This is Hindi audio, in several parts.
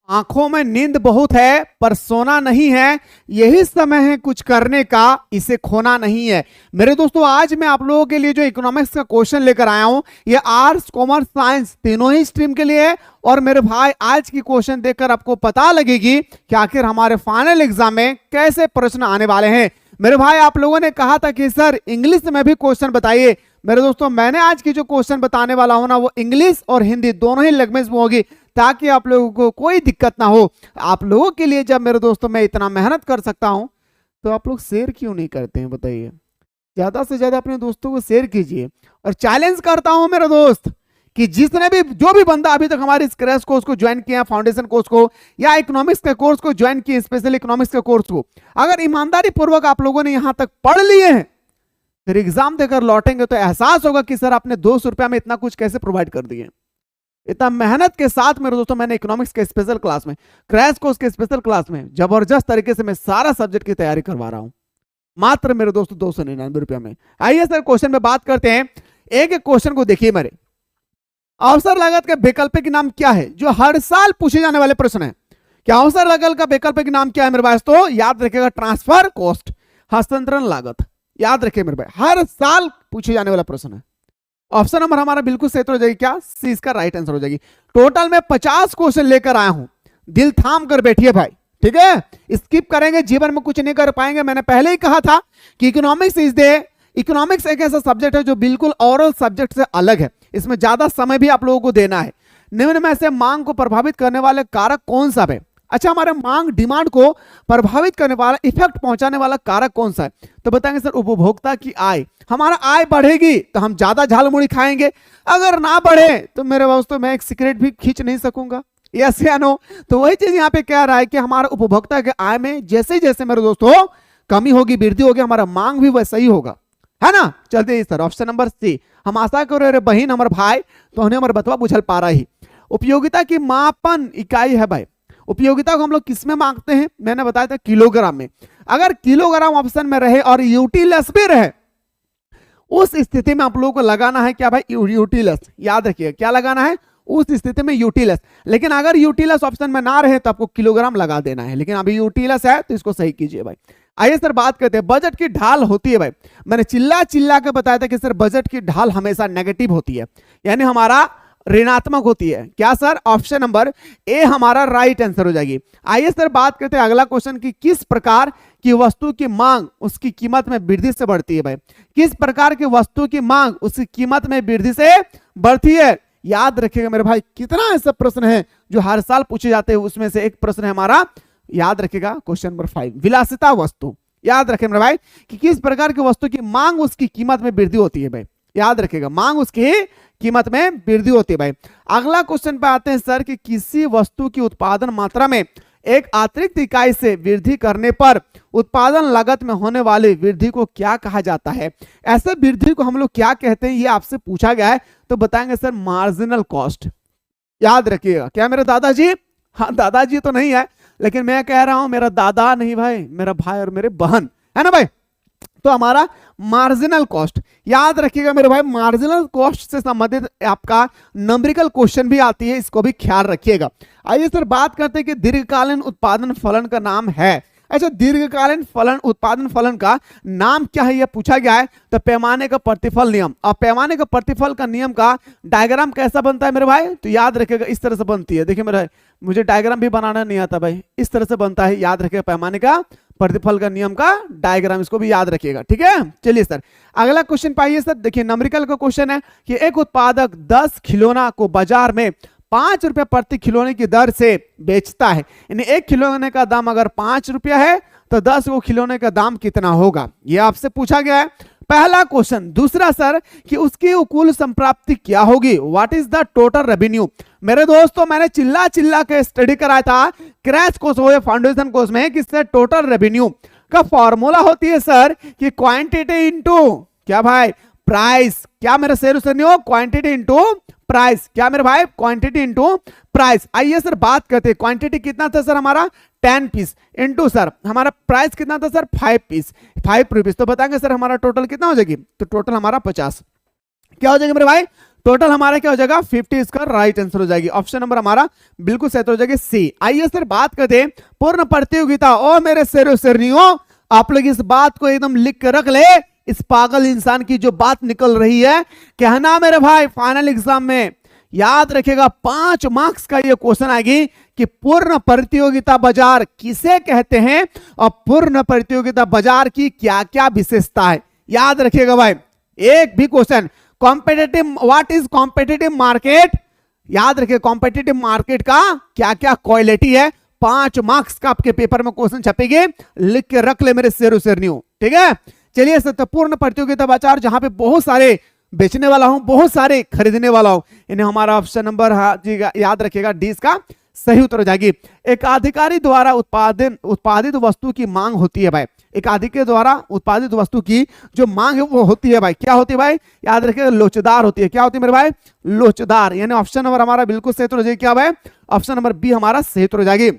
आंखों में नींद बहुत है पर सोना नहीं है, यही समय है कुछ करने का, इसे खोना नहीं है। मेरे दोस्तों, आज मैं आप लोगों के लिए जो इकोनॉमिक्स का क्वेश्चन लेकर आया हूं, ये आर्ट्स कॉमर्स साइंस तीनों ही स्ट्रीम के लिए है। और मेरे भाई, आज की क्वेश्चन देखकर आपको पता लगेगी कि आखिर हमारे फाइनल एग्जाम में कैसे प्रश्न आने वाले हैं। मेरे भाई, आप लोगों ने कहा था कि सर इंग्लिश में भी क्वेश्चन बताइए। मेरे दोस्तों, मैंने आज की जो क्वेश्चन बताने वाला हूं ना, वो इंग्लिश और हिंदी दोनों ही लैंग्वेज में होगी, ताकि आप लोगों को कोई दिक्कत ना हो। आप लोगों के लिए जब मेरे दोस्तों मैं इतना मेहनत कर सकता हूं, तो आप लोग शेयर क्यों नहीं करते हैं बताइए। ज्यादा से ज्यादा अपने दोस्तों को शेयर कीजिए। और चैलेंज करता हूं मेरे दोस्त कि जिसने भी जो भी बंदा अभी तक हमारे इस क्रैश कोर्स को ज्वाइन किया, फाउंडेशन कोर्स को या इकोनॉमिक्स के कोर्स को ज्वाइन किए, स्पेशली इकोनॉमिक्स के कोर्स को, अगर ईमानदारी पूर्वक आप लोगों ने यहां तक पढ़ लिए हैं, फिर एग्जाम देकर लौटेंगे तो एहसास होगा कि सर आपने 200 रुपया में इतना कुछ कैसे प्रोवाइड कर दिए। इतना मेहनत के साथ मेरे दोस्तों मैंने इकोनॉमिक्स के स्पेशल क्लास में, क्रैश कोर्स के स्पेशल क्लास में जबरदस्त तरीके से मैं सारा सब्जेक्ट की तैयारी करवा रहा हूं, मात्र मेरे दोस्तों 299 रुपया में। आइए सर क्वेश्चन में बात करते हैं। एक एक क्वेश्चन को देखिए मेरे। अवसर लागत के वैकल्पिक नाम क्या है, जो हर साल पूछे जाने वाले प्रश्न है। क्या अवसर लागत का वैकल्पिक नाम क्या है मेरे पास? तो याद रखिएगा, ट्रांसफर कॉस्ट, हस्तांतरण लागत। याद रखिए मेरे भाई, हर साल पूछे जाने वाला प्रश्न है। ऑप्शन नंबर हमारा बिल्कुल सही तो हो जाएगी, क्या सी इसका राइट आंसर हो जाएगी। टोटल में 50 क्वेश्चन लेकर आया हूं, दिल थाम कर बैठिए भाई, ठीक है। स्किप करेंगे जीवन में कुछ नहीं कर पाएंगे। मैंने पहले ही कहा था कि इकोनॉमिक्स एक ऐसा सब्जेक्ट है जो बिल्कुल ओरल सब्जेक्ट से अलग है। इसमें ज्यादा समय भी आप लोगों को देना है। निम्न में से मांग को प्रभावित करने वाले कारक कौन सा है? अच्छा, हमारे मांग डिमांड को प्रभावित करने वाला, इफेक्ट पहुंचाने वाला कारक कौन सा है? तो बताएंगे सर उपभोक्ता की आय। हमारा आय बढ़ेगी तो हम ज्यादा झाल मुड़ी खाएंगे, अगर ना बढ़े तो मेरे दोस्तों मैं एक सिगरेट भी खींच नहीं सकूंगा। यस या नो? तो वही चीज यहाँ पे कह रहा है कि हमारा उपभोक्ता के आय में जैसे जैसे मेरे दोस्तों कमी होगी, वृद्धि होगी, हमारा मांग भी वैसा ही होगा, है ना। चलते सर ऑप्शन नंबर सी। हम आशा करो रे बहन हमारे भाई तो उन्हें हमारे बतवा बुझल पा रही। उपयोगिता की मापन इकाई है भाई। उपयोगिता को हम लोग किस में मांगते हैं? मैंने बताया था किलोग्राम में। अगर किलोग्राम ऑप्शन में रहे और यूटिलस भी रहे, उस स्थिति में आप लोगों को लगाना है क्या भाई? यूटिलस। याद रखिए क्या लगाना है उस स्थिति में? यूटिलस। लेकिन अगर यूटिलस ऑप्शन में ना रहे तो आपको किलोग्राम लगा देना है, लेकिन अभी यूटिलस है तो इसको सही कीजिए भाई। आइए सर बात करते हैं, बजट की ढाल होती है भाई। मैंने चिल्ला चिल्ला के बताया था कि सर बजट की ढाल हमेशा नेगेटिव होती है, यानी हमारा ऋणात्मक होती है। क्या सर? ऑप्शन नंबर ए हमारा राइट आंसर हो जाएगी। आइए सर बात करते हैं अगला क्वेश्चन की, किस प्रकार की वस्तु की मांग उसकी कीमत में वृद्धि से बढ़ती है भाई? किस प्रकार की वस्तु की मांग उसकी कीमत में वृद्धि से बढ़ती है? याद रखिएगा मेरे भाई, कितना ऐसा प्रश्न है जो हर साल पूछे जाते हैं, उसमें से एक प्रश्न है हमारा, याद रखिएगा क्वेश्चन नंबर 5, विलासिता वस्तु। याद रखें मेरे भाई कि किस प्रकार की वस्तु की मांग उसकी कीमत में वृद्धि होती है भाई। याद रखिएगा, मांग उसकी कीमत में वृद्धि होती है भाई। अगला क्वेश्चन पे आते हैं सर कि किसी वस्तु की उत्पादन मात्रा में एक अतिरिक्त इकाई से वृद्धि करने पर उत्पादन लागत में होने वाली वृद्धि को क्या कहा जाता है? ऐसे वृद्धि को हम लोग क्या कहते हैं, ये आपसे पूछा गया है, तो बताएंगे सर मार्जिनल कॉस्ट। याद रखिएगा। क्या मेरे दादाजी? हाँ, दादाजी तो नहीं है, लेकिन मैं कह रहा हूं मेरा दादा नहीं भाई, मेरा भाई और मेरे बहन, है ना भाई। तो हमारा मार्जिनल कॉस्ट, याद रखिएगा मेरे भाई, मार्जिनल कॉस्ट से संबंधित आपका नंबरिकल क्वेश्चन भी आती है, इसको भी ख्याल रखिएगा। आइए सर बात करते हैं कि दीर्घकालीन उत्पादन फलन का नाम है। अच्छा, दीर्घकालीन फलन, उत्पादन फलन का नाम क्या है यह पूछा गया है। तो पैमाने का प्रतिफल नियम। और पैमाने का प्रतिफल का नियम का डायग्राम कैसा बनता है मेरे भाई? तो याद रखिएगा इस तरह से बनती है। देखिए मेरे भाई, मुझे डायग्राम भी बनाना नहीं आता भाई, इस तरह से बनता है। याद रखिएगा पैमाने का प्रतिफल का नियम का डायग्राम, इसको भी याद रखिएगा, ठीक है। चलिए सर अगला क्वेश्चन पाइए सर। देखिए नंबरिकल का क्वेश्चन है कि एक उत्पादक 10 खिलौना को बाजार में 5 रुपया प्रति खिलौने की दर से बेचता है, यानी एक खिलौने का दाम अगर 5 रुपया है तो 10 को खिलौने का दाम कितना होगा, यह आपसे पूछा गया है, पहला क्वेश्चन। दूसरा सर कि उसकी कुल संप्राप्ति क्या होगी, what is the total revenue. मेरे दोस्तों मैंने चिल्ला चिल्ला के स्टडी कराया था क्रैश कोर्स हो या फाउंडेशन कोर्स में कि सर टोटल रेवेन्यू का फॉर्मूला होती है सर कि क्वांटिटी इनटू क्या भाई? प्राइस। क्या मेरे शेर से नहीं हो? Quantity into price. क्या मेरे भाई? Quantity into price. आइए सर बात करते हैं, क्वांटिटी कितना था सर हमारा? 10 पीस इनटू सर हमारा प्राइस कितना था सर? 5 piece, 5 rupees. तो बताएंगे सर हमारा टोटल कितना हो जाएगी? तो टोटल हमारा 50। क्या हो जाएगा मेरे भाई? टोटल हमारा क्या हो जाएगा 50, इसका राइट आंसर हो जाएगी। ऑप्शन नंबर हमारा बिल्कुल सही हो जाएगी सी। आइए सर बात करते हैं पूर्ण प्रतियोगिता। ओ मेरे शेरों शेरनियों, आप लोग इस बात को एकदम लिख के रख ले, इस पागल इंसान की जो बात निकल रही है, कहना मेरे भाई फाइनल एग्जाम में याद रखेगा 5 मार्क्स का ये क्वेश्चन आएगी कि पूर्ण प्रतियोगिता बाजार किसे कहते हैं और पूर्ण प्रतियोगिता बाजार की क्या क्या विशेषता है। याद रखिएगा भाई, एक भी question competitive, what is competitive market, याद रखिए कॉम्पिटिटिव मार्केट का क्या क्या क्वालिटी है। 5 मार्क्स का आपके पेपर में क्वेश्चन छपेंगे, लिख के रख ले मेरे शेरों शेरनियों, ठीक है। चलिए पूर्ण प्रतियोगिता बाजार, जहां पे बहुत सारे बेचने वाला हूं, बहुत सारे खरीदने वाला हूं, इन्हें हमारा ऑप्शन नंबर याद रखिएगा डी इसका सही उत्तर हो जाएगी। एक अधिकारी द्वारा उत्पादित वस्तु की मांग होती है भाई, एक अधिकारी द्वारा उत्पादित वस्तु की जो मांग है वो होती है भाई, क्या होती है भाई, याद रखिएगा लोचदार होती है। क्या होती है मेरे भाई, लोचदार। यानी ऑप्शन नंबर हमारा बिल्कुल सही उत्तर हो जाएगी, क्या भाई, ऑप्शन नंबर बी हमारा सही उत्तर हो जाएगी।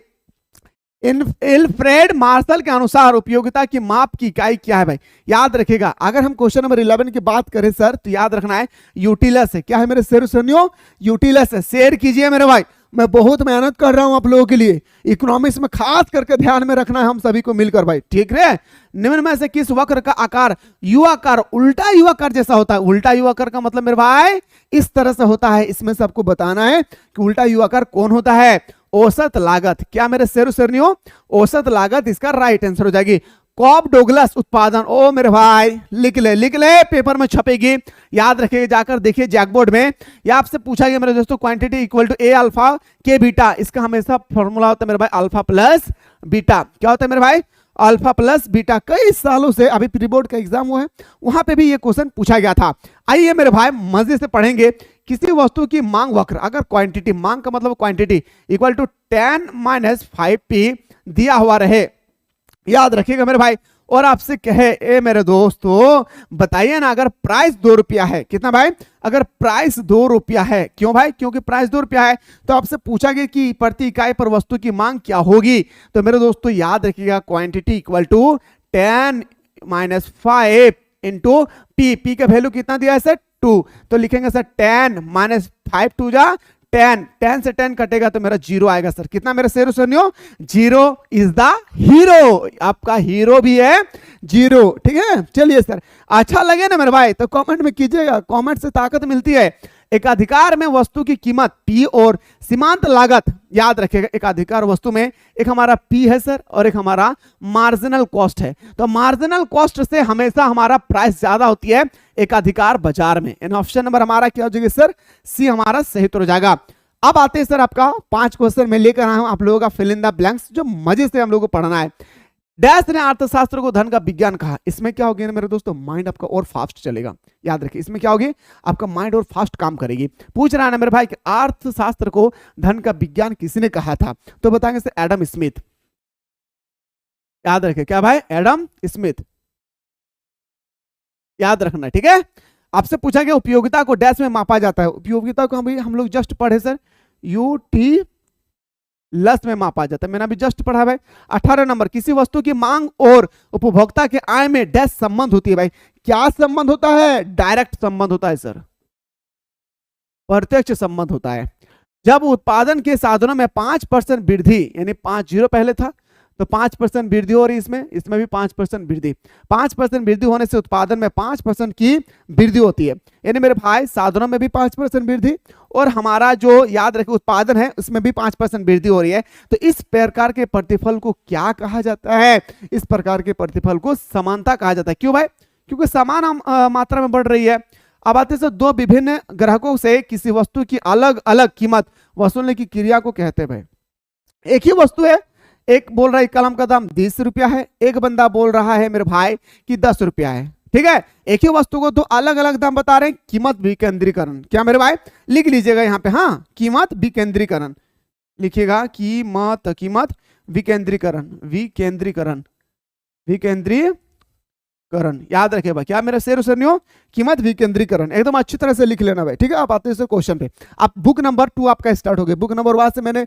एल्फ्रेड मार्शल के अनुसार उपयोगिता की माप की इकाई क्या है भाई, याद रखिएगा। अगर हम क्वेश्चन नंबर 11 की बात करें सर, तो याद रखना है यूटिलस है। क्या है मेरे शेर सुनियो, यूटिलस है। शेयर कीजिए मेरे भाई, मैं बहुत मेहनत कर रहा हूं आप लोगों के लिए, इकोनॉमिक्स में खास करके ध्यान में रखना है हम सभी को मिलकर भाई, ठीक है। निम्न में से किस वक्र का आकार यू आकार, उल्टा यू आकार जैसा होता है। उल्टा यू आकार का मतलब मेरे भाई इस तरह से होता है, इसमें से आपको बताना है कि उल्टा यू आकार कौन होता है। औसत लागत, क्या मेरे शेर शेरनियों, औसत लागत इसका राइट आंसर हो जाएगी। कॉब डोगलस उत्पादन, ओ मेरे भाई लिख ले पेपर में छपेगी, याद रखिए, जाकर देखिए जैकबोर्ड में। या आपसे पूछा गया मेरे दोस्तों quantity equal to A alpha के बीटा, इसका हमेशा फॉर्मूला होता है मेरे भाई अल्फा प्लस बीटा। क्या होता है मेरे भाई, अल्फा प्लस बीटा। कई सालों से अभी प्री बोर्ड का एग्जाम हुआ है, वहां पे भी ये क्वेश्चन पूछा गया था। आइए मेरे भाई मजे से पढ़ेंगे। किसी वस्तु की मांग वक्र, अगर क्वांटिटी, मांग का मतलब क्वांटिटी इक्वल टू 10 - 5p दिया हुआ रहे, याद रखिएगा मेरे भाई, और आपसे कहे ए मेरे दोस्तों बताइए ना, अगर प्राइस 2 रुपया है, कितना भाई, अगर प्राइस 2 रुपया है, क्यों भाई, क्योंकि प्राइस 2 रुपया है, तो आपसे पूछा गया कि प्रति इकाई पर वस्तु की मांग क्या होगी। तो मेरे दोस्तों याद रखिएगा quantity equal to 10 - 5 into P. P का वैल्यू कितना दिया है सर, 2, तो लिखेंगे सर 10 - 5 2 जा 10, 10 से 10 कटेगा तो मेरा 0 आएगा सर। कितना मेरे शेर सुनियो, 0 इज द हीरो, आपका हीरो भी है 0, ठीक है। चलिए सर, अच्छा लगे ना मेरे भाई तो कमेंट में कीजिएगा, कमेंट से ताकत मिलती है। एक अधिकार में वस्तु की कीमत P और सीमांत लागत, याद रखिएगा एक अधिकार वस्तु में एक हमारा P है सर और एक हमारा मार्जिनल कॉस्ट है। तो मार्जिनल कॉस्ट से हमेशा हमारा प्राइस ज्यादा होती है एक अधिकार बाजार में। ऑप्शन नंबर हमारा क्या हो जाएगा सर, सी हमारा सही उत्तर हो जाएगा। अब आते हैं सर आपका 5 क्वेश्चन मैं लेकर आया हूं आप लोगों का फिल इन द ब्लैंक्स, जो मजे से हम लोगों को पढ़ना है। डैश ने अर्थशास्त्र को धन का विज्ञान कहा, इसमें क्या होगी ना मेरे दोस्तों, माइंड आपका और फास्ट चलेगा। याद रखिए इसमें क्या होगी, आपका माइंड और फास्ट काम करेगी। पूछ रहा है ना मेरे भाई कि अर्थशास्त्र को धन का विज्ञान किसने कहा था, तो बताएंगे सर एडम स्मिथ। याद रखिए क्या भाई, एडम स्मिथ, याद रखना, ठीक है। आपसे पूछा गया उपयोगिता को डैश में मापा जाता है, उपयोगिता को हम लोग जस्ट पढ़े सर यूटी लस में मापा जाता है, मैंने अभी जस्ट पढ़ा भाई। 18 नंबर, किसी वस्तु की मांग और उपभोक्ता के आय में डैश संबंध होती है भाई, क्या संबंध होता है, डायरेक्ट संबंध होता है सर, प्रत्यक्ष संबंध होता है। जब उत्पादन के साधनों में 5% वृद्धि, यानी 5 0 पहले था तो 5% वृद्धि हो रही, इसमें भी 5% वृद्धि, 5% वृद्धि होने से उत्पादन में 5% की वृद्धि होती है। यानी मेरे भाई साधनों में भी 5% वृद्धि और हमारा जो याद रखे उत्पादन है उसमें भी 5% वृद्धि हो रही है। तो इस प्रकार के प्रतिफल को क्या कहा जाता है, इस प्रकार के प्रतिफल को समानता कहा जाता है। क्यों भाई, क्योंकि समान मात्रा में बढ़ रही है। अब आते से दो विभिन्न ग्राहकों से किसी वस्तु की अलग अलग कीमत वसूलने की क्रिया को कहते हैं भाई। एक ही वस्तु है, एक बोल रहा है कलम का दाम 20 रुपया है, एक बंदा बोल रहा है मेरे भाई कि 10 रुपया है, ठीक है। एक ही वस्तु को तो अलग अलग दाम बता रहे हैं। कीमत विकेंद्रीकरण, क्या मेरे भाई लिख लीजिएगा यहाँ पे, हाँ कीमत विकेंद्रीकरण लिखिएगा, कीमत विकेंद्रीकरण, विकेंद्रीकरण करण, याद रखिए भाई, क्या मेरे शेर शेरनियों, कीमत विकेंद्रीकरण, एकदम अच्छी तरह से लिख लेना भाई, ठीक है। आप आते हैं क्वेश्चन पे, आप बुक नंबर 2 आपका स्टार्ट हो गया। बुक नंबर 1 से मैंने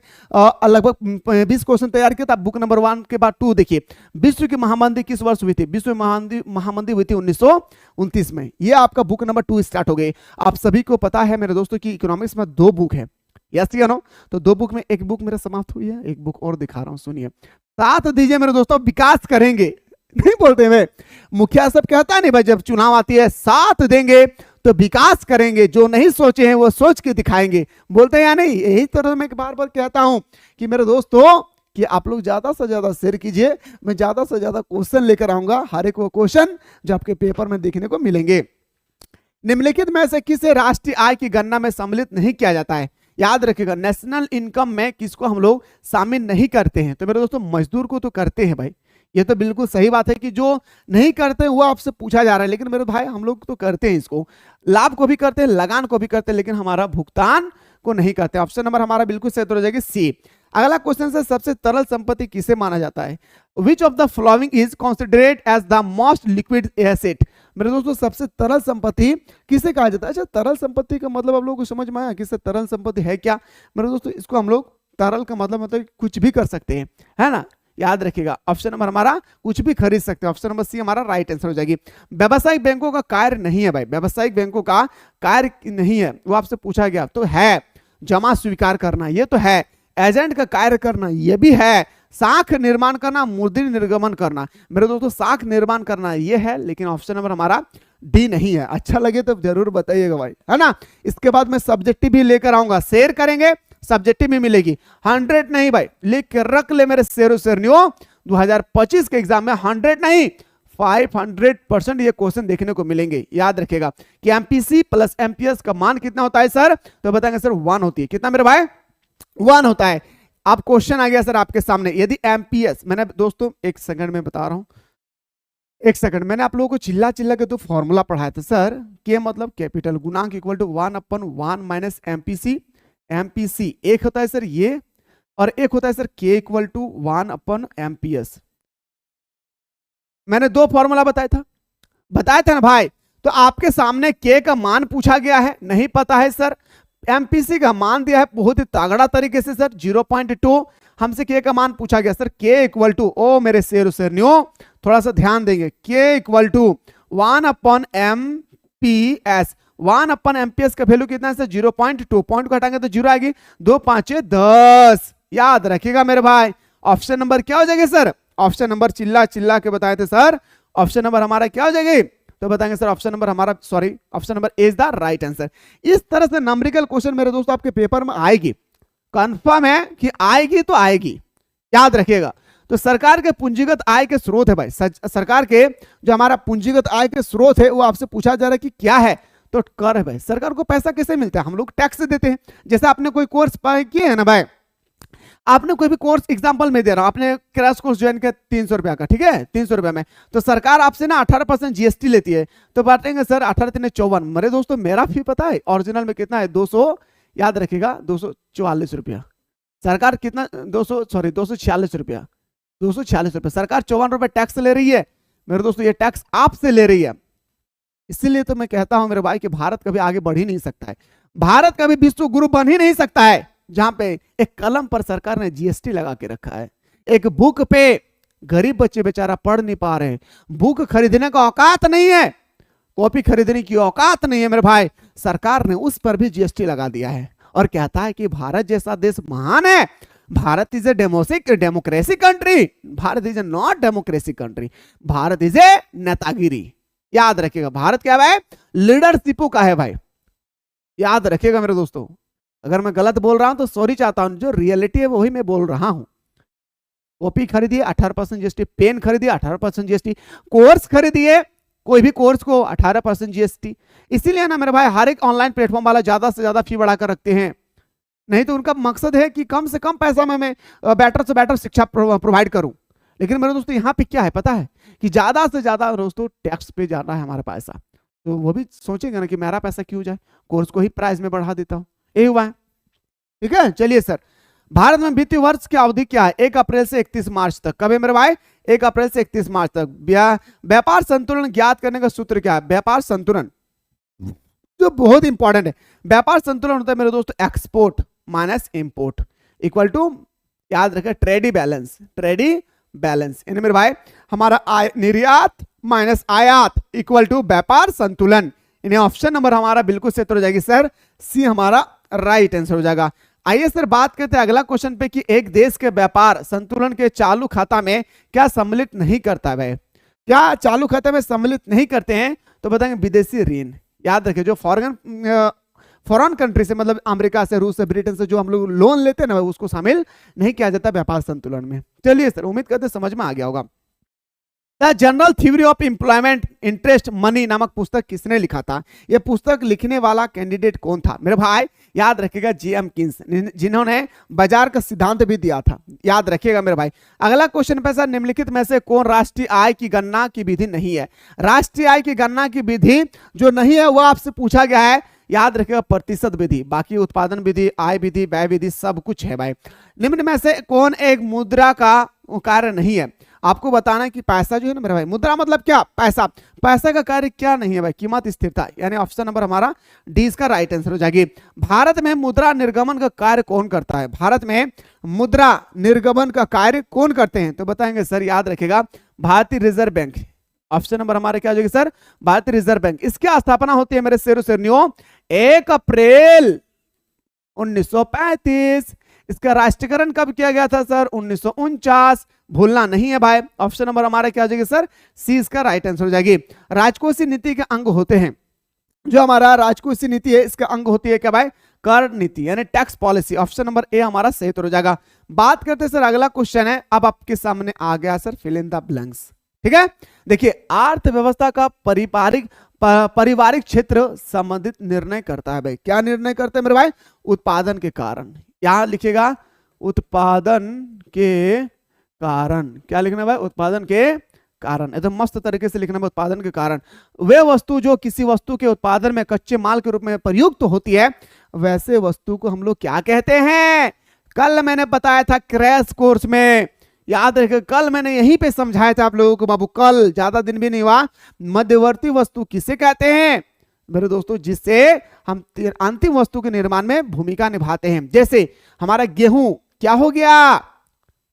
लगभग 20 क्वेश्चन तैयार किया था। बुक नंबर 1 के बाद 2 देखिए, विश्व की महामंदी किस वर्ष हुई थी? विश्व महामंदी हुई थी 1929 में। ये आपका बुक नंबर 2 स्टार्ट हो गई। आप सभी को पता है मेरे दोस्तों की इकोनॉमिक्स में 2 बुक है, यस या नो? तो 2 बुक में एक बुक मेरा समाप्त हुई है, एक बुक और दिखा रहा हूं, सुनिए। साथ दीजिए मेरे दोस्तों, विकास करेंगे, नहीं बोलते हुए मुखिया सब कहता है नहीं भाई, जब चुनाव आती है साथ देंगे तो विकास करेंगे, जो नहीं सोचे हैं वो सोच के दिखाएंगे, बोलते हैं या नहीं? यही तरह मैं बार बार कहता हूं कि मेरे दोस्तों कि आप लोग ज्यादा से ज्यादा शेयर कीजिए, मैं ज्यादा से ज्यादा क्वेश्चन लेकर आऊंगा, हर एक वो क्वेश्चन जो आपके पेपर में देखने को मिलेंगे। निम्नलिखित में से किसे राष्ट्रीय आय की गणना में सम्मिलित नहीं किया जाता है? याद रखिएगा, नेशनल इनकम में किसको हम लोग शामिल नहीं करते हैं? तो मेरे दोस्तों मजदूर को तो करते हैं भाई, ये तो बिल्कुल सही बात है कि जो नहीं करते वो आपसे पूछा जा रहा है, लेकिन मेरे भाई हम लोग तो करते हैं इसको, लाभ को भी करते हैं, लगान को भी करते हैं, लेकिन हमारा भुगतान को नहीं करते। ऑप्शन नंबर हमारा बिल्कुल सही हो जाएगी सी। अगला क्वेश्चन से, सबसे तरल संपत्ति किसे माना जाता है? Which of the following is considered as the most liquid asset? मेरे दोस्तों सबसे तरल संपत्ति किसे कहा जाता है? अच्छा, तरल संपत्ति का मतलब आप लोगों को समझ में आया किससे तरल संपत्ति है क्या? मेरे दोस्तों इसको हम लोग तरल का मतलब कुछ भी कर सकते हैं, है ना? याद रखिएगा, ऑप्शन नंबर हमारा कुछ भी खरीद सकते हैं, ऑप्शन नंबर सी हमारा राइट आंसर हो जाएगी। व्यावसायिक बैंकों का कार्य नहीं है भाई, व्यावसायिक बैंकों का कार्य नहीं है, वो आपसे पूछा गया तो है जमा स्वीकार करना, ये तो है, एजेंट का कार्य करना, ये भी है, साख निर्माण करना, मूर्धनि निर्गमन करना। मेरे दोस्तों साख निर्माण करना ये है, लेकिन ऑप्शन नंबर हमारा डी नहीं है। अच्छा लगे तो जरूर बताइएगा भाई, है ना? इसके बाद मैं सब्जेक्टिव भी लेकर आऊंगा, शेयर करेंगे, सब्जेक्टिव भी मिलेगी। 100 नहीं भाई, लिख के रख ले मेरे शेरों शेरनियों, 2025 के एग्जाम में 100 नहीं 500% ये क्वेश्चन देखने को मिलेंगे। याद रखिएगा कि एमपीसी प्लस एमपीएस का मान कितना होता है सर? तो बताएंगे सर 1 होती है। कितना मेरे भाई? 1 होता है। अब क्वेश्चन आ गया सर आपके सामने, यदि एमपीएस, मैंने दोस्तों 1 सेकंड में बता रहा हूं, 1 सेकंड, मैंने आप लोगों को चिल्ला चिल्ला के तो फॉर्मूला पढ़ाया था सर, के मतलब कैपिटल गुणांक equal to 1/1 minus MPC. MPC एक होता है सर ये, और एक होता है सर के इक्वल टू 1/एमपीएस। मैंने 2 फॉर्मूला बताया था ना भाई। तो आपके सामने के का मान पूछा गया है, नहीं पता है सर। एमपीसी का मान दिया है बहुत ही तगड़ा तरीके से सर 0.2, हमसे के का मान पूछा गया सर के इक्वल टू, ओ मेरे शेर शेरनियों थोड़ा सा ध्यान देंगे, के इक्वल टू 1/एमपीएस। 1/एमपीएस का वैल्यू कितना है सर? 0.2, पॉइंट को हटाएंगे तो 0 आएगी, 2 5 10। याद रखिएगा मेरे भाई, ऑप्शन नंबर क्या हो जाएगा सर? ऑप्शन नंबर चिल्ला चिल्ला के बताए थे सर, ऑप्शन नंबर हमारा क्या हो जाएगी? तो बताएंगे सर ऑप्शन नंबर हमारा, sorry option number A is the right answer. इस तरह से नंबरिकल क्वेश्चन मेरे दोस्तों आपके पेपर में आएगी, कंफर्म है कि आएगी तो आएगी, याद रखिएगा। तो सरकार के पूंजीगत आय के स्रोत है भाई, सरकार के जो हमारा पूंजीगत आय के स्रोत है वो आपसे पूछा जा रहा है कि क्या है? तो कर है भाई। सरकार को पैसा कैसे मिलता है? हम लोग टैक्स देते हैं। जैसे आपने कोई कोर्स किए है ना भाई, आपने कोई भी कोर्स एग्जांपल में दे रहा हूं, आपने क्रैश कोर्स ज्वाइन किया 300 रुपया का, ठीक है, 300 रुपया में, तो सरकार आपसे ना 18% जीएसटी लेती है। तो बांटेंगे सर 18 3 54। मेरे दोस्तों मेरा फी पता है ओरिजिनल में कितना है? 200, याद रखिएगा 244 रुपया। सरकार कितना? 246 रुपया, 246 रुपया। सरकार 54 रुपये टैक्स ले रही है मेरे दोस्तों, ये टैक्स आपसे ले रही है। इसीलिए तो मैं कहता हूं मेरे भाई कि भारत कभी आगे बढ़ ही नहीं सकता है, भारत कभी विश्व गुरु बन ही नहीं सकता है जहां पे एक कलम पर सरकार ने जीएसटी लगा के रखा है, एक बुक पे गरीब बच्चे बेचारा पढ़ नहीं पा रहे हैं, बुक खरीदने का औकात नहीं है, कॉपी खरीदने की औकात नहीं है मेरे भाई, सरकार ने उस पर भी जीएसटी लगा दिया है और कहता है कि भारत जैसा देश महान है। Bharat is a democracy country, Bharat is a not democracy country, Bharat is a नेतागिरी। याद रखिएगा, भारत क्या है? लीडरशिप का है भाई, याद रखिएगा मेरे दोस्तों। अगर मैं गलत बोल रहा हूं तो सॉरी चाहता हूं, जो रियलिटी है वही मैं बोल रहा हूं। कॉपी खरीदिए 18% जीएसटी, पेन खरीदिए 18% जीएसटी, कोर्स खरीदिए कोई भी कोर्स को 18% जीएसटी। इसीलिए ना मेरे भाई हर एक ऑनलाइन प्लेटफॉर्म वाला ज्यादा से ज्यादा फी बढ़ाकर रखते हैं, नहीं तो उनका मकसद है कि कम से कम पैसा में मैं बेटर से बेटर शिक्षा प्रोवाइड करूं। लेकिन मेरे दोस्तों यहाँ पे क्या है पता है कि ज्यादा से ज्यादा दोस्तों टैक्स पे जाना है हमारा पैसा, तो वो भी सोचेंगे ना कि मेरा पैसा क्यों जाए, कोर्स को ही प्राइस में बढ़ा देता हूं, ये हुआ है। ठीक है, चलिए सर, भारत में वित्तीय वर्ष की अवधि क्या है? 1 अप्रैल से 31 मार्च तक। कब है मेरे भाई? 1 अप्रैल से 31 मार्च तक। व्यापार संतुलन ज्ञात करने का सूत्र क्या है? व्यापार संतुलन जो बहुत इंपॉर्टेंट है, व्यापार संतुलन होता है मेरे दोस्तों export minus import equal to, याद रखें, ट्रेडी बैलेंस। ट्रेडी बैलेंस यानी मेरे भाई हमारा निर्यात माइनस आयात इक्वल टू व्यापार संतुलन। यानी ऑप्शन नंबर हमारा बिल्कुल सही हो जाएगी सर, सी हमारा राइट आंसर हो जाएगा। आइए सर बात करते हैं अगला क्वेश्चन पे कि एक देश के व्यापार संतुलन के चालू खाता में क्या सम्मिलित नहीं करता है? क्या चालू खाता में सम्मिलित नहीं करते हैं? तो बताएंगे विदेशी ऋण। याद रखिए जो फॉरेन कंट्री से, मतलब अमेरिका से, रूस से, ब्रिटेन से जो हम लोग लोन लेते हैं ना, उसको शामिल नहीं किया जाता व्यापार संतुलन में। चलिए सर, उम्मीद करते समझ में आ गया होगा। The general theory of employment interest money नामक पुस्तक किसने लिखा था? यह पुस्तक लिखने वाला कैंडिडेट कौन था? मेरे भाई याद रखिएगा जीएम कीन्स, जिन्होंने बाजार का सिद्धांत भी दिया था। याद रखिएगा मेरे भाई। अगला क्वेश्चन पे सर, निम्नलिखित में से कौन राष्ट्रीय आय की गणना की विधि नहीं है? राष्ट्रीय आय की गणना की विधि जो नहीं है वो आपसे पूछा गया है। याद रखिएगा प्रतिशत विधि, बाकी उत्पादन विधि, आय विधि, व्यय विधि सब कुछ है भाई। निम्न में से कौन एक मुद्रा का कार्य नहीं है? आपको बताना है कि पैसा जो है ना मेरे भाई, मुद्रा मतलब क्या? पैसा। पैसा का कार्य क्या नहीं है भाई? कीमत स्थिरता। यानी ऑप्शन नंबर हमारा डी इसका राइट आंसर हो जाएगी। भारत में मुद्रा निर्गमन का कार्य कौन करता है? भारत में मुद्रा निर्गमन का कार्य कौन करते हैं? तो बताएंगे सर, याद रखेगा भारतीय रिजर्व बैंक। ऑप्शन नंबर हमारे क्या हो जाएगी सर? भारतीय रिजर्व बैंक। इसकी स्थापना होती है मेरे शेरों शेरनियों 1 अप्रैल 1935। इसका राष्ट्रीयकरण कब किया गया था सर? 1949। भूलना नहीं है भाई। ऑप्शन नंबर हमारा क्या हो जाएगी सर? सी इसका राइट आंसर हो जाएगी। राजकोषीय नीति के अंग होते हैं, जो हमारा राजकोषीय नीति है इसका अंग होती है क्या भाई? कर नीति यानी tax policy. Option number A हमारा सही तो हो जाएगा। बात करते हैं सर, अगला क्वेश्चन है, अब आपके सामने आ गया sir, fill in the blanks. ठीक है, देखिए अर्थव्यवस्था का पारिवारिक क्षेत्र संबंधित निर्णय करता है भाई। क्या निर्णय करता है मेरे भाई? उत्पादन के कारण। यहां लिखिएगा उत्पादन के कारण। क्या लिखना है भाई? उत्पादन के कारण। एकदम मस्त तरीके से लिखना है उत्पादन के कारण। वे वस्तु जो किसी वस्तु के उत्पादन में कच्चे माल के रूप में प्रयुक्त होती है, वैसे वस्तु को हम लोग क्या कहते हैं? कल मैंने बताया था क्रैश कोर्स में, याद रखिए कल मैंने यहीं पे समझाया था आप लोगों को बाबू, कल, ज्यादा दिन भी नहीं हुआ। मध्यवर्ती वस्तु किसे कहते हैं मेरे दोस्तों? जिससे हम अंतिम वस्तु के निर्माण में भूमिका निभाते हैं। जैसे हमारा गेहूं क्या हो गया?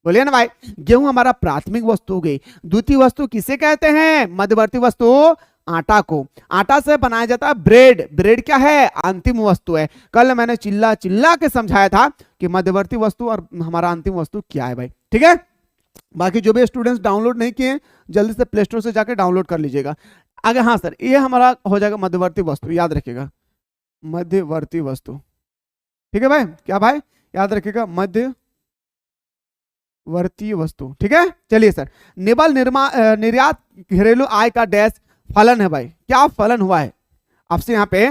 बोलिए ना भाई, गेहूं हमारा प्राथमिक वस्तु हो गई। द्वितीय वस्तु किसे कहते हैं? मध्यवर्ती वस्तु आटा को। आटा से बनाया जाता है ब्रेड। ब्रेड क्या है? अंतिम वस्तु है। कल मैंने चिल्ला चिल्ला के समझाया था कि मध्यवर्ती वस्तु और हमारा अंतिम वस्तु क्या है भाई। ठीक है, बाकी जो भी स्टूडेंट्स डाउनलोड नहीं किए जल्दी से प्ले स्टोर से जाकर डाउनलोड कर लीजिएगा। आगे हाँ सर, ये हमारा हो जाएगा मध्यवर्ती वस्तु। याद रखिएगा मध्यवर्ती वस्तु। ठीक है भाई, क्या भाई? याद रखिएगा मध्यवर्ती वस्तु। ठीक है, चलिए सर, निबल निर्यात घरेलू आय का डैश फलन है भाई। क्या फलन हुआ है? आपसे यहाँ पे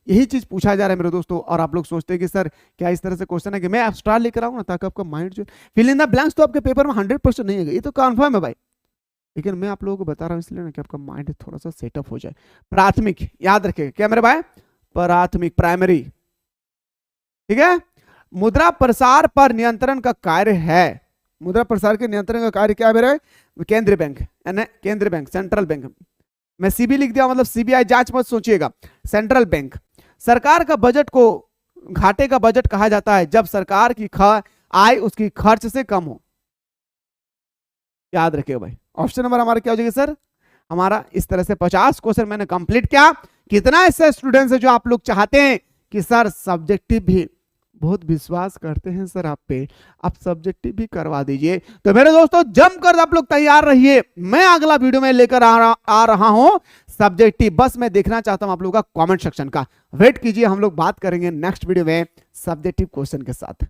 यही चीज पूछा जा रहा है मेरे दोस्तों। और आप लोग सोचते हैं कि सर क्या इस तरह से क्वेश्चन है कि मैं एक्स्ट्रा लेकर आऊँ ना, ताकि आपका माइंड जो फिल इन द ब्लैंक्स तो आपके पेपर में 100% नहीं है, ये तो कन्फर्म है भाई। लेकिन मैं आप लोगों को बता रहा हूँ इसलिए ना कि आपका माइंड थोड़ा सा सेटअप हो जाए। प्राथमिक, याद रखें क्या मेरे भाई? प्राथमिक, प्राइमरी। ठीक है, मुद्रा प्रसार पर नियंत्रण का कार्य है। मुद्रा प्रसार के नियंत्रण का कार्य क्या है मेरे? केंद्रीय बैंक, केंद्रीय बैंक, सेंट्रल बैंक। मैं सीबी लिख दिया, मतलब सीबीआई जांच मत सोचिएगा, सेंट्रल बैंक। सरकार का बजट को घाटे का बजट कहा जाता है जब सरकार की आय उसकी खर्च से कम हो। याद रखिए भाई। ऑप्शन नंबर हमारा क्या हो जाएगा सर? हमारा इस तरह से 50 क्वेश्चन मैंने कंप्लीट किया। कितना ऐसे स्टूडेंट्स है जो आप लोग चाहते हैं कि सर सब्जेक्टिव भी, बहुत विश्वास करते हैं सर आप पे, आप सब्जेक्टिव भी करवा दीजिए। तो मेरे दोस्तों जमकर आप लोग तैयार रहिए, मैं अगला वीडियो में लेकर आ रहा हूं सब्जेक्टिव। बस मैं देखना चाहता हूं आप लोगों का कमेंट सेक्शन का। वेट कीजिए, हम लोग बात करेंगे नेक्स्ट वीडियो में सब्जेक्टिव क्वेश्चन के साथ।